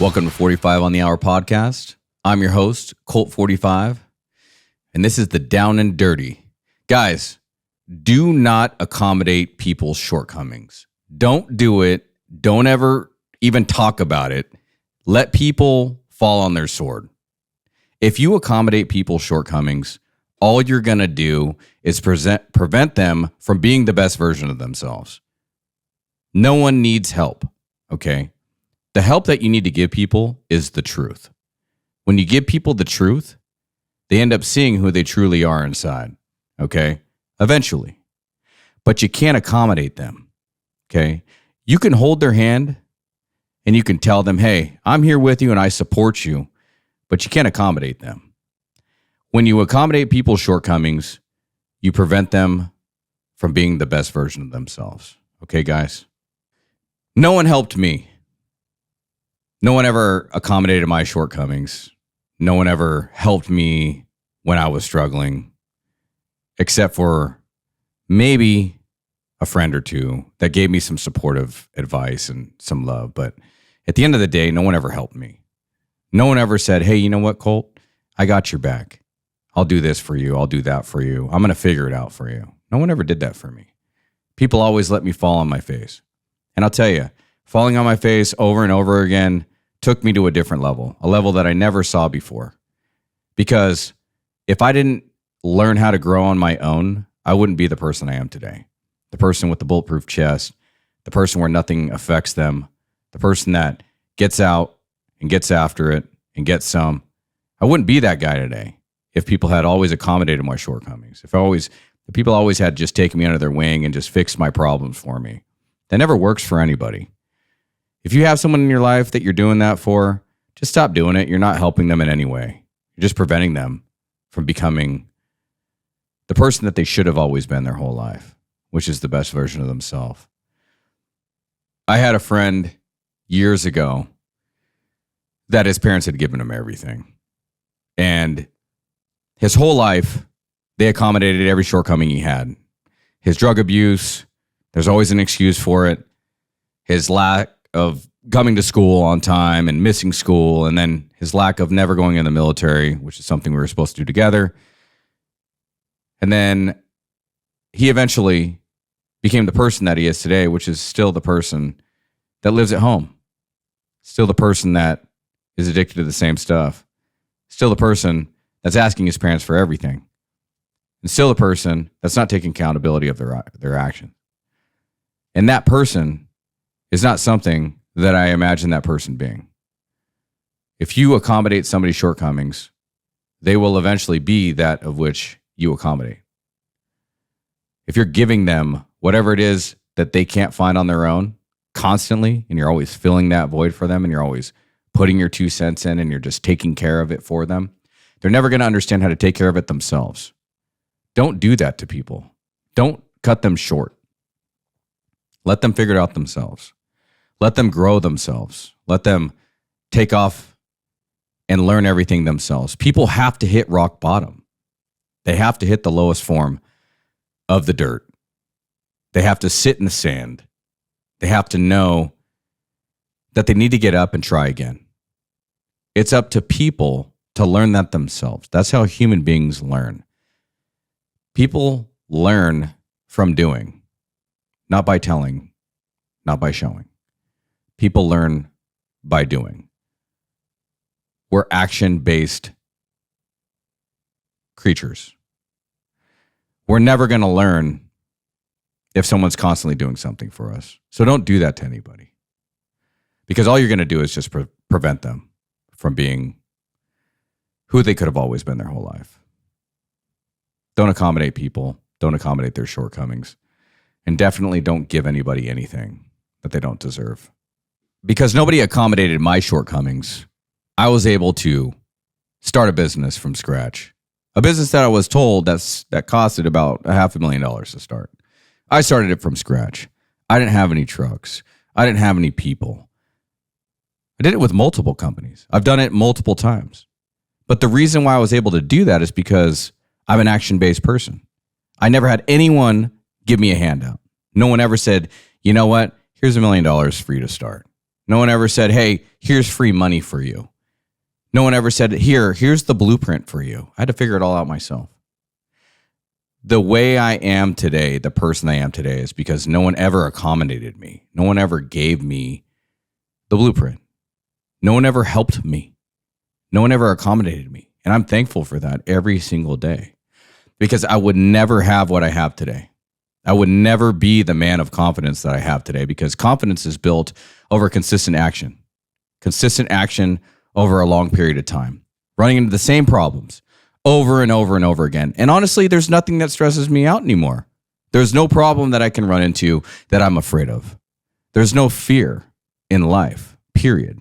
Welcome to 45 on the Hour podcast. I'm your host, Colt 45, and this is the Down and Dirty. Guys, do not accommodate people's shortcomings. Don't do it. Don't ever even talk about it. Let people fall on their sword. If you accommodate people's shortcomings, all you're going to do is prevent them from being the best version of themselves. No one needs help, okay? The help that you need to give people is the truth. When you give people the truth, they end up seeing who they truly are inside, okay? Eventually. But you can't accommodate them, okay? You can hold their hand and you can tell them, hey, I'm here with you and I support you, but you can't accommodate them. When you accommodate people's shortcomings, you prevent them from being the best version of themselves, okay, guys? No one helped me. No one ever accommodated my shortcomings. No one ever helped me when I was struggling, except for maybe a friend or two that gave me some supportive advice and some love. But at the end of the day, no one ever helped me. No one ever said, hey, you know what, Colt? I got your back. I'll do this for you. I'll do that for you. I'm going to figure it out for you. No one ever did that for me. People always let me fall on my face. And I'll tell you, falling on my face over and over again took me to a different level, a level that I never saw before. Because if I didn't learn how to grow on my own, I wouldn't be the person I am today. The person with the bulletproof chest, the person where nothing affects them, the person that gets out and gets after it and gets some. I wouldn't be that guy today if people had always accommodated my shortcomings. If people always had just taken me under their wing and just fixed my problems for me. That never works for anybody. If you have someone in your life that you're doing that for, just stop doing it. You're not helping them in any way. You're just preventing them from becoming the person that they should have always been their whole life, which is the best version of themselves. I had a friend years ago that his parents had given him everything. And his whole life, they accommodated every shortcoming he had. His drug abuse, there's always an excuse for it. His lack of coming to school on time and missing school, and then his lack of never going in the military, which is something we were supposed to do together. And then he eventually became the person that he is today, which is still the person that lives at home. Still the person that is addicted to the same stuff. Still the person that's asking his parents for everything. And still the person that's not taking accountability of their actions. And that person is not something that I imagine that person being. If you accommodate somebody's shortcomings, they will eventually be that of which you accommodate. If you're giving them whatever it is that they can't find on their own constantly, and you're always filling that void for them, and you're always putting your 2 cents in, and you're just taking care of it for them, they're never going to understand how to take care of it themselves. Don't do that to people. Don't cut them short. Let them figure it out themselves. Let them grow themselves. Let them take off and learn everything themselves. People have to hit rock bottom. They have to hit the lowest form of the dirt. They have to sit in the sand. They have to know that they need to get up and try again. It's up to people to learn that themselves. That's how human beings learn. People learn from doing, not by telling, not by showing. People learn by doing. We're action-based creatures. We're never going to learn if someone's constantly doing something for us. So don't do that to anybody. Because all you're going to do is just prevent them from being who they could have always been their whole life. Don't accommodate people. Don't accommodate their shortcomings. And definitely don't give anybody anything that they don't deserve. Because nobody accommodated my shortcomings, I was able to start a business from scratch. A business that I was told that costed about $500,000 to start. I started it from scratch. I didn't have any trucks. I didn't have any people. I did it with multiple companies. I've done it multiple times. But the reason why I was able to do that is because I'm an action-based person. I never had anyone give me a handout. No one ever said, you know what, here's $1 million for you to start. No one ever said, hey, here's free money for you. No one ever said, here's the blueprint for you. I had to figure it all out myself. The way I am today, the person I am today, is because no one ever accommodated me. No one ever gave me the blueprint. No one ever helped me. No one ever accommodated me. And I'm thankful for that every single day, because I would never have what I have today. I would never be the man of confidence that I have today, because confidence is built over consistent action over a long period of time, running into the same problems over and over and over again. And honestly, there's nothing that stresses me out anymore. There's no problem that I can run into that I'm afraid of. There's no fear in life, period.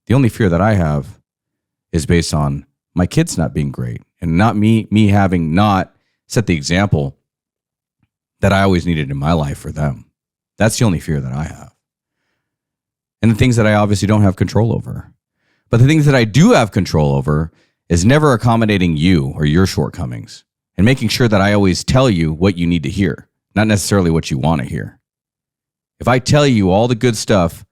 The only fear that I have is based on my kids not being great, and not me having not set the example that I always needed in my life for them. That's the only fear that I have. And the things that I obviously don't have control over. But the things that I do have control over is never accommodating you or your shortcomings, and making sure that I always tell you what you need to hear, not necessarily what you want to hear. If I tell you all the good stuff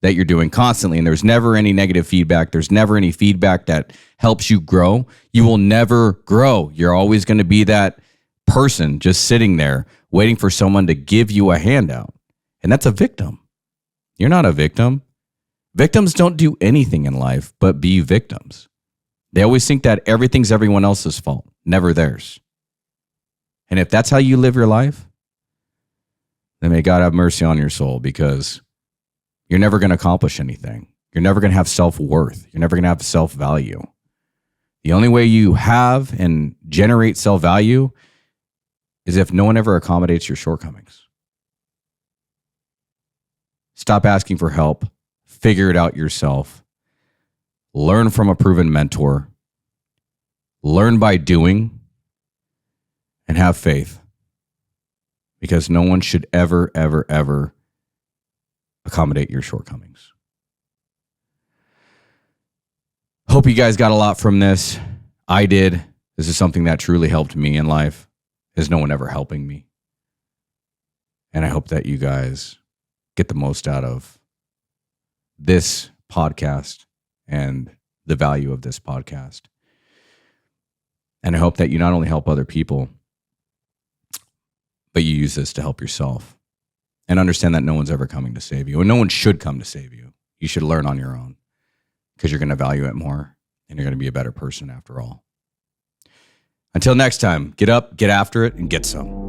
that you're doing constantly, and there's never any negative feedback, there's never any feedback that helps you grow, you will never grow. You're always going to be that person just sitting there waiting for someone to give you a handout. And that's a victim. You're not a victim. Victims don't do anything in life but be victims. They always think that everything's everyone else's fault, never theirs. And if that's how you live your life, then may God have mercy on your soul, because you're never going to accomplish anything. You're never going to have self-worth. You're never going to have self-value. The only way you have and generate self-value is if no one ever accommodates your shortcomings. Stop asking for help. Figure it out yourself. Learn from a proven mentor. Learn by doing, and have faith. Because no one should ever, ever, ever accommodate your shortcomings. Hope you guys got a lot from this. I did. This is something that truly helped me in life. There's no one ever helping me. And I hope that you guys get the most out of this podcast and the value of this podcast. And I hope that you not only help other people, but you use this to help yourself. And understand that no one's ever coming to save you. And no one should come to save you. You should learn on your own, because you're going to value it more, and you're going to be a better person after all. Until next time, get up, get after it, and get some.